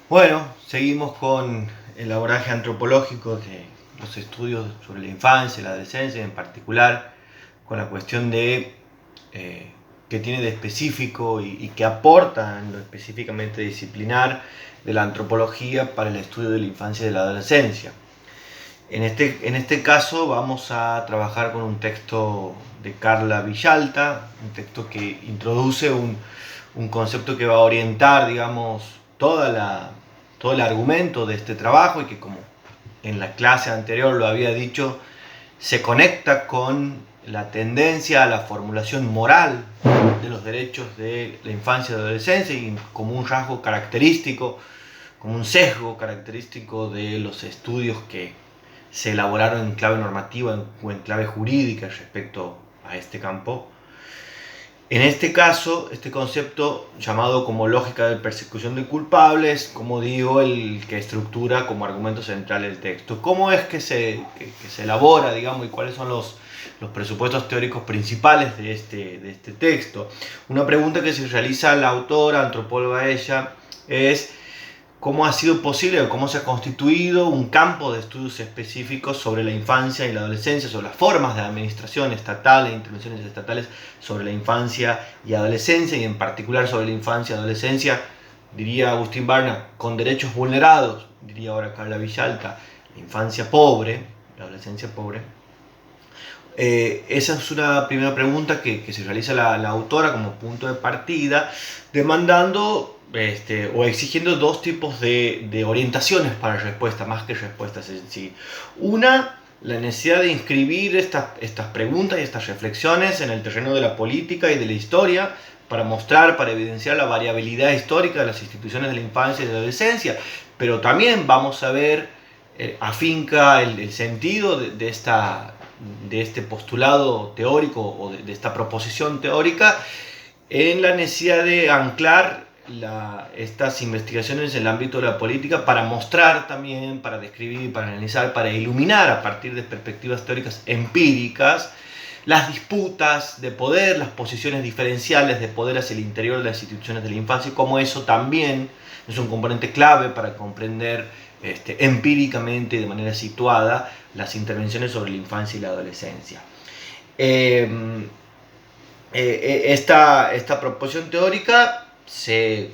Bueno, seguimos con el abordaje antropológico de los estudios sobre la infancia y la adolescencia, en particular con la cuestión de qué tiene de específico y qué aporta en lo específicamente disciplinar de la antropología para el estudio de la infancia y de la adolescencia. En este caso vamos a trabajar con un texto de Carla Villalta, un texto que introduce un concepto que va a orientar, digamos, todo el argumento de este trabajo y que, como en la clase anterior lo había dicho, se conecta con la tendencia a la formulación moral de los derechos de la infancia y la adolescencia y como un rasgo característico, como un sesgo característico de los estudios que se elaboraron en clave normativa o en clave jurídica respecto a este campo. En este caso, este concepto llamado como lógica de persecución de culpables, como digo, el que estructura como argumento central el texto. ¿Cómo es que se elabora, digamos, y cuáles son los presupuestos teóricos principales de este texto? Una pregunta que se realiza la autora, antropóloga ella, es cómo ha sido posible o cómo se ha constituido un campo de estudios específicos sobre la infancia y la adolescencia, sobre las formas de administración estatal e intervenciones estatales sobre la infancia y adolescencia, y en particular sobre la infancia y adolescencia, diría Agustín Barna, con derechos vulnerados, diría ahora Carla Villalta, la infancia pobre, la adolescencia pobre. Esa es una primera pregunta que se realiza la autora como punto de partida, demandando o exigiendo dos tipos de orientaciones para respuesta, más que respuestas en sí. Una, la necesidad de inscribir estas preguntas y estas reflexiones en el terreno de la política y de la historia, para mostrar, para evidenciar la variabilidad histórica de las instituciones de la infancia y de la adolescencia, pero también vamos a ver, afinca el sentido de este postulado teórico o de esta proposición teórica en la necesidad de anclar estas investigaciones en el ámbito de la política para mostrar también, para describir, para analizar, para iluminar a partir de perspectivas teóricas empíricas las disputas de poder, las posiciones diferenciales de poder hacia el interior de las instituciones de la infancia, y cómo eso también es un componente clave para comprender empíricamente y de manera situada las intervenciones sobre la infancia y la adolescencia. Esta proposición teórica se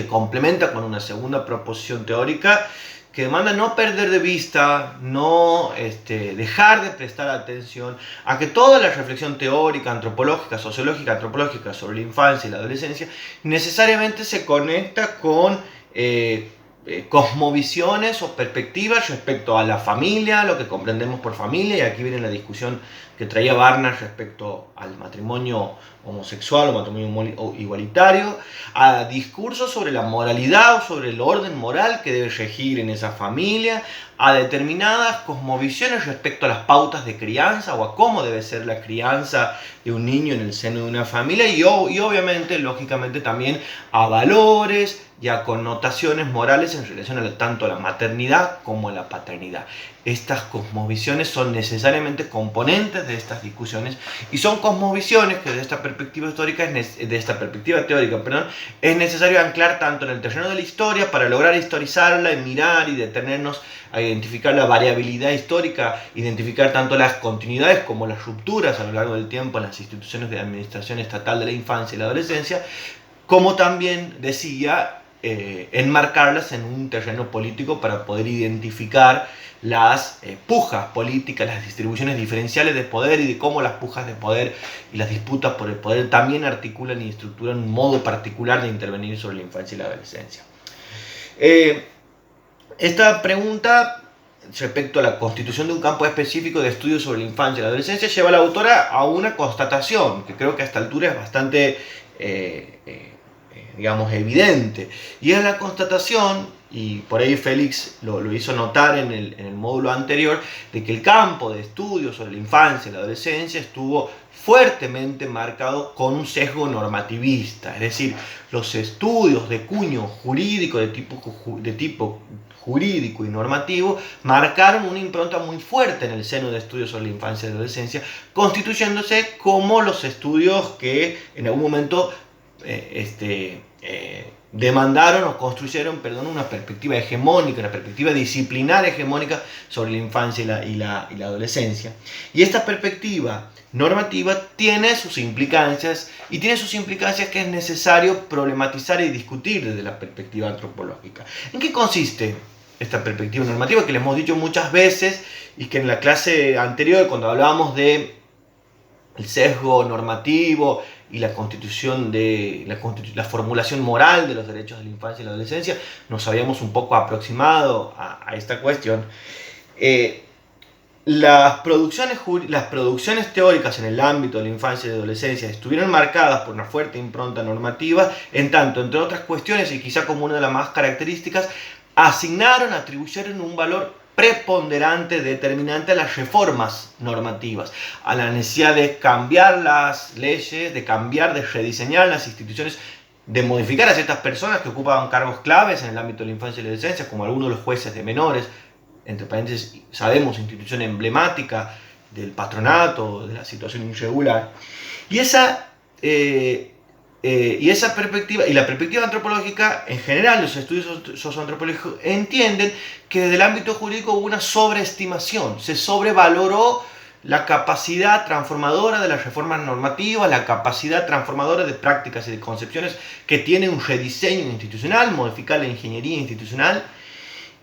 complementa con una segunda proposición teórica que demanda no perder de vista, no dejar de prestar atención a que toda la reflexión teórica, antropológica, sociológica, antropológica sobre la infancia y la adolescencia necesariamente se conecta con cosmovisiones o perspectivas respecto a la familia, lo que comprendemos por familia, y aquí viene la discusión que traía Barna respecto al matrimonio homosexual o matrimonio igualitario, a discursos sobre la moralidad o sobre el orden moral que debe regir en esa familia, a determinadas cosmovisiones respecto a las pautas de crianza o a cómo debe ser la crianza de un niño en el seno de una familia, y obviamente, lógicamente, también a valores y a connotaciones morales en relación tanto a la maternidad como a la paternidad. Estas cosmovisiones son necesariamente componentes de estas discusiones y son cosmovisiones que desde esta perspectiva histórica, de esta perspectiva teórica, perdón, es necesario anclar tanto en el terreno de la historia para lograr historizarla y mirar y detenernos a identificar la variabilidad histórica, identificar tanto las continuidades como las rupturas a lo largo del tiempo en las instituciones de administración estatal de la infancia y la adolescencia, como también decía, enmarcarlas en un terreno político para poder identificar las pujas políticas, las distribuciones diferenciales de poder y de cómo las pujas de poder y las disputas por el poder también articulan y estructuran un modo particular de intervenir sobre la infancia y la adolescencia. Esta pregunta respecto a la constitución de un campo específico de estudio sobre la infancia y la adolescencia lleva a la autora a una constatación que creo que a esta altura es bastante digamos, evidente, y es la constatación, y por ahí Félix lo hizo notar en el módulo anterior, de que el campo de estudio sobre la infancia y la adolescencia estuvo fuertemente marcado con un sesgo normativista, es decir, los estudios de cuño jurídico, de tipo jurídico y normativo, marcaron una impronta muy fuerte en el seno de estudios sobre la infancia y la adolescencia, constituyéndose como los estudios que en algún momento demandaron o construyeron, una perspectiva hegemónica, una perspectiva disciplinar hegemónica sobre la infancia y la adolescencia. Y esta perspectiva normativa tiene sus implicancias, y tiene sus implicancias que es necesario problematizar y discutir desde la perspectiva antropológica. ¿En qué consiste esta perspectiva normativa que les hemos dicho muchas veces, y que en la clase anterior, cuando hablábamos de el sesgo normativo y la constitución de la formulación moral de los derechos de la infancia y la adolescencia, nos habíamos un poco aproximado a esta cuestión? Las producciones teóricas en el ámbito de la infancia y la adolescencia estuvieron marcadas por una fuerte impronta normativa, en tanto, entre otras cuestiones, y quizá como una de las más características, atribuyeron un valor preponderante, determinante a las reformas normativas, a la necesidad de cambiar las leyes, de rediseñar las instituciones, de modificar a ciertas personas que ocupaban cargos claves en el ámbito de la infancia y la adolescencia, como algunos de los jueces de menores, entre paréntesis, sabemos, institución emblemática del patronato, de la situación irregular. Y esa perspectiva, y la perspectiva antropológica, en general, los estudios socioantropológicos entienden que desde el ámbito jurídico hubo una sobreestimación, se sobrevaloró la capacidad transformadora de las reformas normativas, la capacidad transformadora de prácticas y de concepciones que tiene un rediseño institucional, modificar la ingeniería institucional.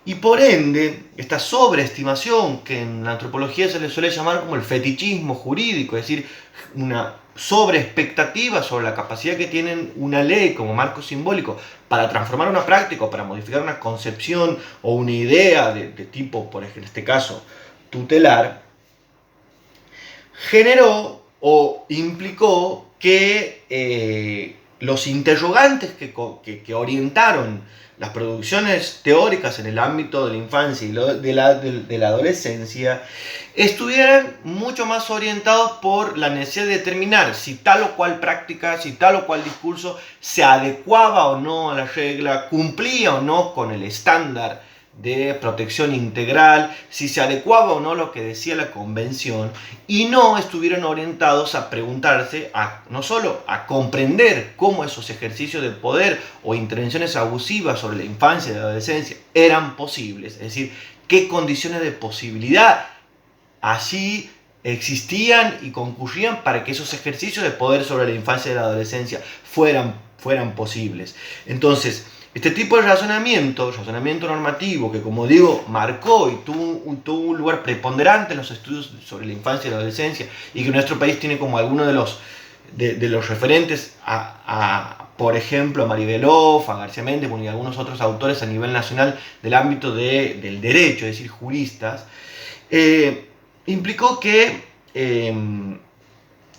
Y por ende, esta sobreestimación, que en la antropología se le suele llamar como el fetichismo jurídico, es decir, una sobreexpectativa sobre la capacidad que tiene una ley como marco simbólico para transformar una práctica o para modificar una concepción o una idea de tipo, por ejemplo, en este caso, tutelar, generó o implicó que los interrogantes que orientaron las producciones teóricas en el ámbito de la infancia y de la adolescencia estuvieran mucho más orientados por la necesidad de determinar si tal o cual práctica, si tal o cual discurso se adecuaba o no a la regla, cumplía o no con el estándar de protección integral, si se adecuaba o no lo que decía la convención, y no estuvieron orientados a preguntarse, no solo a comprender cómo esos ejercicios de poder o intervenciones abusivas sobre la infancia y la adolescencia eran posibles, es decir, qué condiciones de posibilidad allí existían y concurrían para que esos ejercicios de poder sobre la infancia y la adolescencia fueran posibles. Entonces, este tipo de razonamiento normativo, que como digo, marcó y tuvo un lugar preponderante en los estudios sobre la infancia y la adolescencia, y que nuestro país tiene como alguno de los referentes por ejemplo, a Maribel Off, a García Méndez y algunos otros autores a nivel nacional del ámbito del derecho, es decir, juristas, implicó que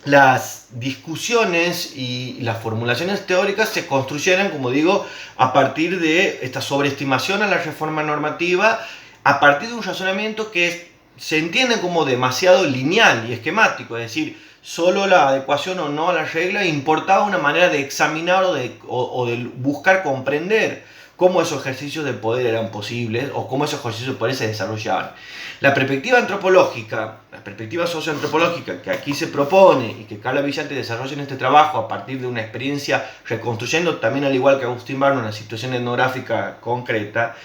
las discusiones y las formulaciones teóricas se construyeran, como digo, a partir de esta sobreestimación a la reforma normativa, a partir de un razonamiento que se entiende como demasiado lineal y esquemático, es decir, solo la adecuación o no a la regla importaba una manera de examinar o de buscar comprender cómo esos ejercicios de poder eran posibles o cómo esos ejercicios de poder se desarrollaban. La perspectiva antropológica, la perspectiva socioantropológica que aquí se propone y que Carla Villante desarrolla en este trabajo a partir de una experiencia reconstruyendo también, al igual que Agustín Barno, una situación etnográfica concreta,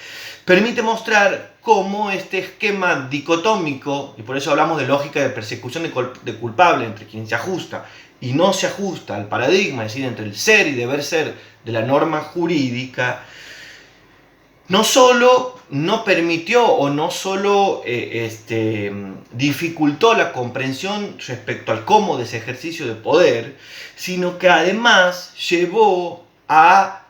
permite mostrar cómo este esquema dicotómico, y por eso hablamos de lógica de persecución de culpable entre quien se ajusta y no se ajusta al paradigma, es decir, entre el ser y deber ser de la norma jurídica, no solo no permitió o no solo dificultó la comprensión respecto al cómo de ese ejercicio de poder, sino que además llevó a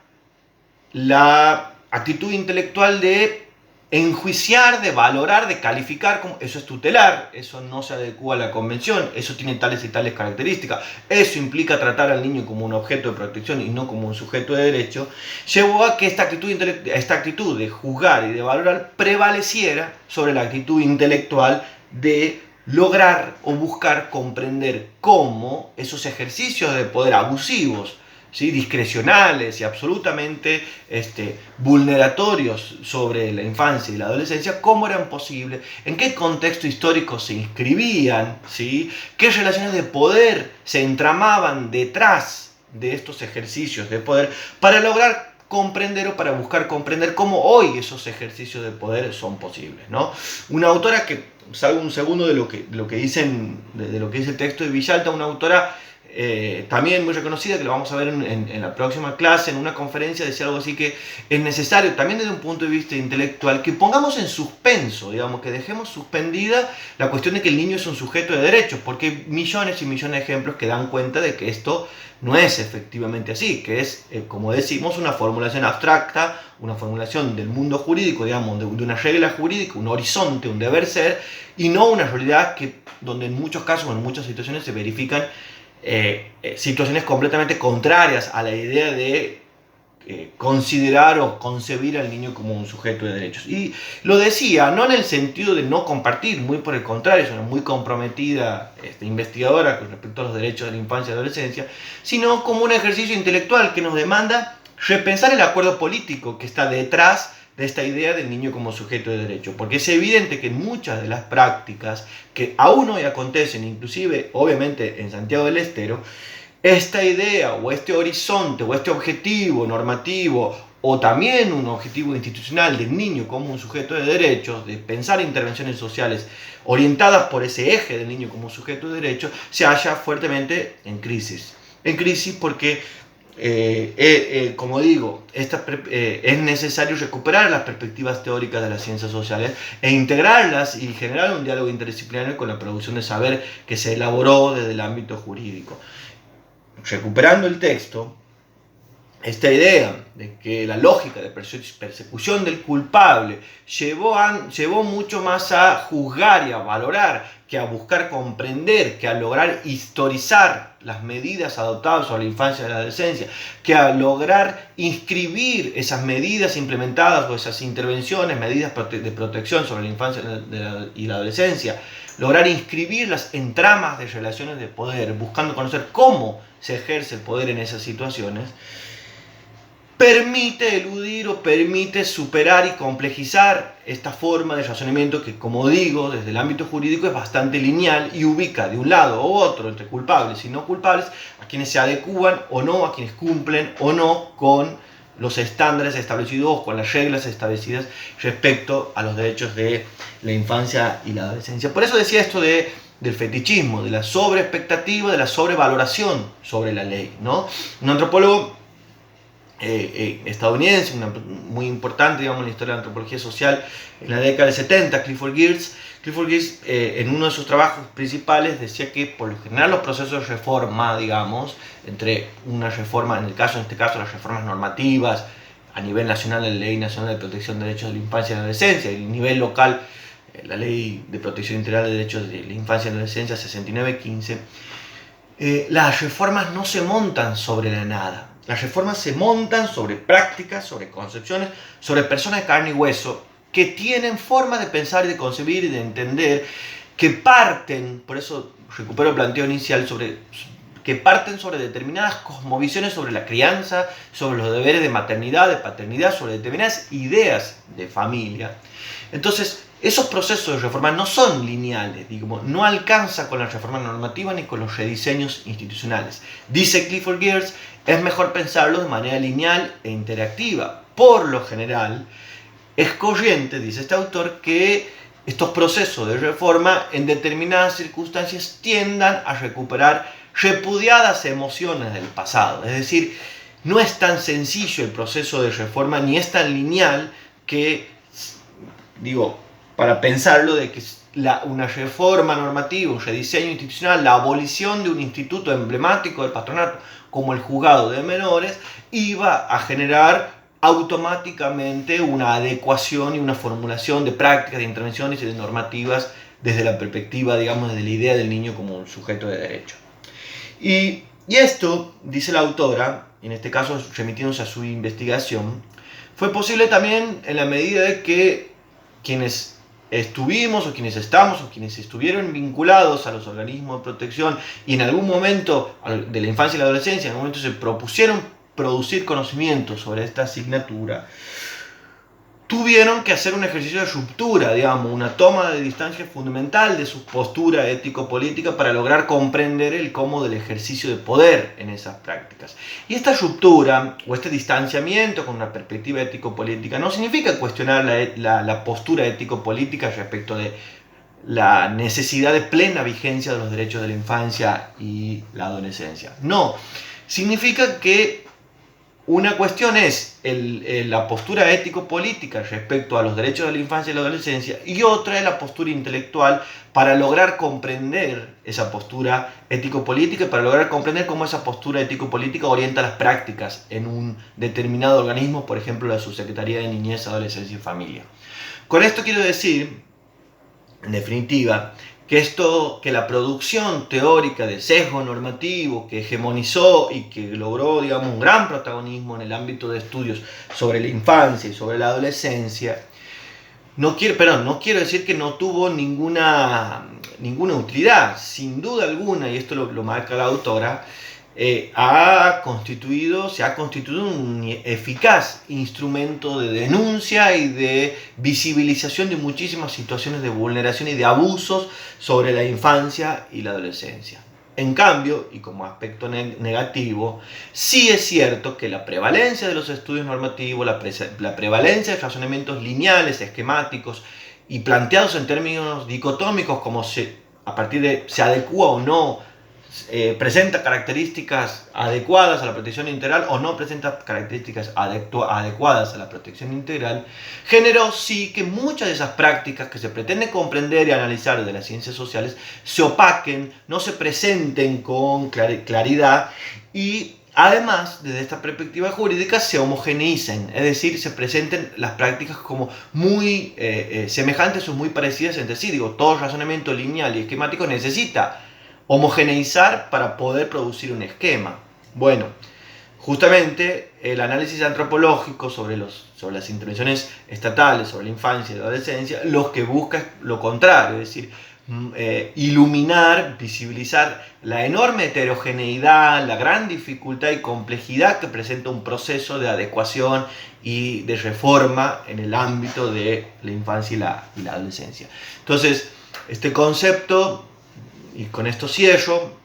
la actitud intelectual de enjuiciar, de valorar, de calificar como eso es tutelar, eso no se adecua a la convención, eso tiene tales y tales características, eso implica tratar al niño como un objeto de protección y no como un sujeto de derecho, llevó a que esta actitud de juzgar y de valorar prevaleciera sobre la actitud intelectual de lograr o buscar comprender cómo esos ejercicios de poder abusivos, ¿sí?, discrecionales y absolutamente vulneratorios sobre la infancia y la adolescencia, cómo eran posibles, en qué contexto histórico se inscribían, ¿sí?, qué relaciones de poder se entramaban detrás de estos ejercicios de poder para lograr comprender o para buscar comprender cómo hoy esos ejercicios de poder son posibles, ¿no? Una autora que, salgo un segundo de lo que dice el texto de Villalta, una autora también muy reconocida, que lo vamos a ver en la próxima clase, en una conferencia, decía algo así, que es necesario también desde un punto de vista intelectual que pongamos en suspenso, digamos, que dejemos suspendida la cuestión de que el niño es un sujeto de derechos, porque hay millones y millones de ejemplos que dan cuenta de que esto no es efectivamente así, que es, como decimos, una formulación abstracta, una formulación del mundo jurídico, digamos, de una regla jurídica, un horizonte, un deber ser, y no una realidad donde en muchos casos, en muchas situaciones se verifican situaciones completamente contrarias a la idea de considerar o concebir al niño como un sujeto de derechos. Y lo decía, no en el sentido de no compartir, muy por el contrario, es una muy comprometida investigadora con respecto a los derechos de la infancia y adolescencia, sino como un ejercicio intelectual que nos demanda repensar el acuerdo político que está detrás de esta idea del niño como sujeto de derecho, porque es evidente que en muchas de las prácticas que aún hoy acontecen, inclusive obviamente en Santiago del Estero, esta idea o este horizonte o este objetivo normativo o también un objetivo institucional del niño como un sujeto de derechos, de pensar intervenciones sociales orientadas por ese eje del niño como sujeto de derechos, se halla fuertemente en crisis. En crisis porque como digo, es necesario recuperar las perspectivas teóricas de las ciencias sociales e integrarlas y generar un diálogo interdisciplinario con la producción de saber que se elaboró desde el ámbito jurídico. Recuperando el texto, esta idea de que la lógica de persecución del culpable llevó mucho más a juzgar y a valorar que a buscar comprender, que a lograr historizar las medidas adoptadas sobre la infancia y la adolescencia, que a lograr inscribir esas medidas implementadas o esas intervenciones, medidas de protección sobre la infancia y la adolescencia, lograr inscribirlas en tramas de relaciones de poder, buscando conocer cómo se ejerce el poder en esas situaciones, permite eludir o permite superar y complejizar esta forma de razonamiento que, como digo, desde el ámbito jurídico es bastante lineal y ubica de un lado u otro, entre culpables y no culpables, a quienes se adecúan o no, a quienes cumplen o no con los estándares establecidos o con las reglas establecidas respecto a los derechos de la infancia y la adolescencia. Por eso decía esto del fetichismo, de la sobreexpectativa, de la sobrevaloración sobre la ley, ¿no? Un antropólogo estadounidense, muy importante, digamos, en la historia de la antropología social en la década del 70, Clifford Geertz, en uno de sus trabajos principales decía que por lo general los procesos de reforma, digamos, entre una reforma, en este caso las reformas normativas a nivel nacional, la Ley Nacional de Protección de Derechos de la Infancia y la Adolescencia, y a nivel local, la Ley de Protección Integral de Derechos de la Infancia y la Adolescencia 6915, las reformas no se montan sobre la nada. Las reformas se montan sobre prácticas, sobre concepciones, sobre personas de carne y hueso que tienen forma de pensar y de concebir y de entender, que parten, por eso recupero el planteo inicial, que parten sobre determinadas cosmovisiones sobre la crianza, sobre los deberes de maternidad, de paternidad, sobre determinadas ideas de familia. Entonces, esos procesos de reforma no son lineales, digamos, no alcanza con la reforma normativa ni con los rediseños institucionales. Dice Clifford Geertz, es mejor pensarlo de manera lineal e interactiva. Por lo general, es corriente, dice este autor, que estos procesos de reforma en determinadas circunstancias tiendan a recuperar repudiadas emociones del pasado. Es decir, no es tan sencillo el proceso de reforma ni es tan lineal que, digo, para pensarlo de que una reforma normativa, un rediseño institucional, la abolición de un instituto emblemático del patronato como el juzgado de menores, iba a generar automáticamente una adecuación y una formulación de prácticas, de intervenciones y de normativas desde la perspectiva, digamos, de la idea del niño como un sujeto de derecho. Y esto, dice la autora, en este caso remitiéndose a su investigación, fue posible también en la medida de que quienes estuvimos o quienes estamos o quienes estuvieron vinculados a los organismos de protección y en algún momento de la infancia y la adolescencia, en algún momento se propusieron producir conocimiento sobre esta asignatura, tuvieron que hacer un ejercicio de ruptura, digamos, una toma de distancia fundamental de su postura ético-política para lograr comprender el cómo del ejercicio de poder en esas prácticas. Y esta ruptura o este distanciamiento con una perspectiva ético-política no significa cuestionar la postura ético-política respecto de la necesidad de plena vigencia de los derechos de la infancia y la adolescencia. No, significa que una cuestión es la postura ético-política respecto a los derechos de la infancia y la adolescencia, y otra es la postura intelectual para lograr comprender esa postura ético-política y para lograr comprender cómo esa postura ético-política orienta las prácticas en un determinado organismo, por ejemplo la Subsecretaría de Niñez, Adolescencia y Familia. Con esto quiero decir, en definitiva, que la producción teórica de sesgo normativo que hegemonizó y que logró, digamos, un gran protagonismo en el ámbito de estudios sobre la infancia y sobre la adolescencia, no quiero decir que no tuvo ninguna utilidad. Sin duda alguna, y esto lo marca la autora, se ha constituido un eficaz instrumento de denuncia y de visibilización de muchísimas situaciones de vulneración y de abusos sobre la infancia y la adolescencia. En cambio, y como aspecto negativo, sí es cierto que la prevalencia de los estudios normativos, la prevalencia de razonamientos lineales, esquemáticos y planteados en términos dicotómicos como se adecua o no, presenta características adecuadas a la protección integral o no presenta características adecuadas a la protección integral, generó sí que muchas de esas prácticas que se pretende comprender y analizar desde las ciencias sociales se opaquen, no se presenten con claridad y además, desde esta perspectiva jurídica, se homogeneicen, es decir, se presenten las prácticas como muy semejantes o muy parecidas entre sí. Digo, todo razonamiento lineal y esquemático necesita homogeneizar para poder producir un esquema. Bueno, justamente el análisis antropológico sobre las intervenciones estatales, sobre la infancia y la adolescencia, lo que busca es lo contrario, es decir, iluminar, visibilizar la enorme heterogeneidad, la gran dificultad y complejidad que presenta un proceso de adecuación y de reforma en el ámbito de la infancia y la adolescencia. Entonces, este concepto, y con esto cierro,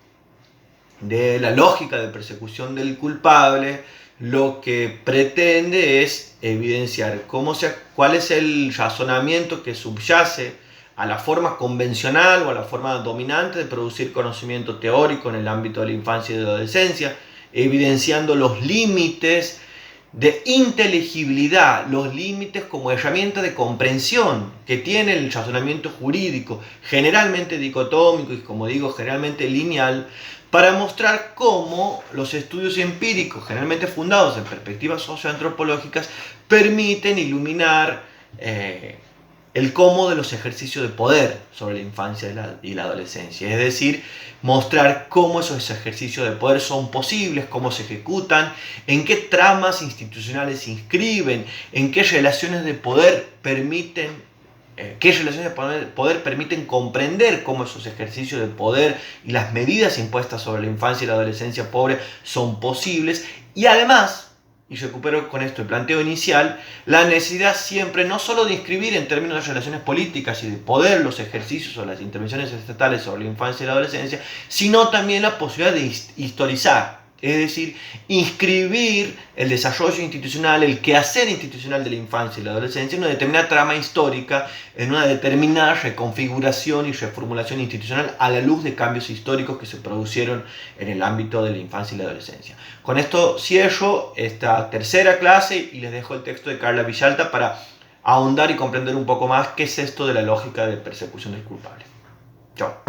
de la lógica de persecución del culpable, lo que pretende es evidenciar cuál es el razonamiento que subyace a la forma convencional o a la forma dominante de producir conocimiento teórico en el ámbito de la infancia y de la adolescencia, evidenciando los límites de inteligibilidad, los límites como herramienta de comprensión que tiene el razonamiento jurídico, generalmente dicotómico y, como digo, generalmente lineal, para mostrar cómo los estudios empíricos, generalmente fundados en perspectivas socioantropológicas, permiten iluminar el cómo de los ejercicios de poder sobre la infancia y la adolescencia. Es decir, mostrar cómo esos ejercicios de poder son posibles, cómo se ejecutan, en qué tramas institucionales se inscriben, en qué relaciones de poder permiten comprender cómo esos ejercicios de poder y las medidas impuestas sobre la infancia y la adolescencia pobre son posibles. Y además, y recupero con esto el planteo inicial, la necesidad siempre no solo de inscribir en términos de relaciones políticas y de poder los ejercicios o las intervenciones estatales sobre la infancia y la adolescencia, sino también la posibilidad de historizar, es decir, inscribir el desarrollo institucional, el quehacer institucional de la infancia y la adolescencia en una determinada trama histórica, en una determinada reconfiguración y reformulación institucional a la luz de cambios históricos que se produjeron en el ámbito de la infancia y la adolescencia. Con esto cierro esta tercera clase y les dejo el texto de Carla Villalta para ahondar y comprender un poco más qué es esto de la lógica de persecución del culpable. Chao.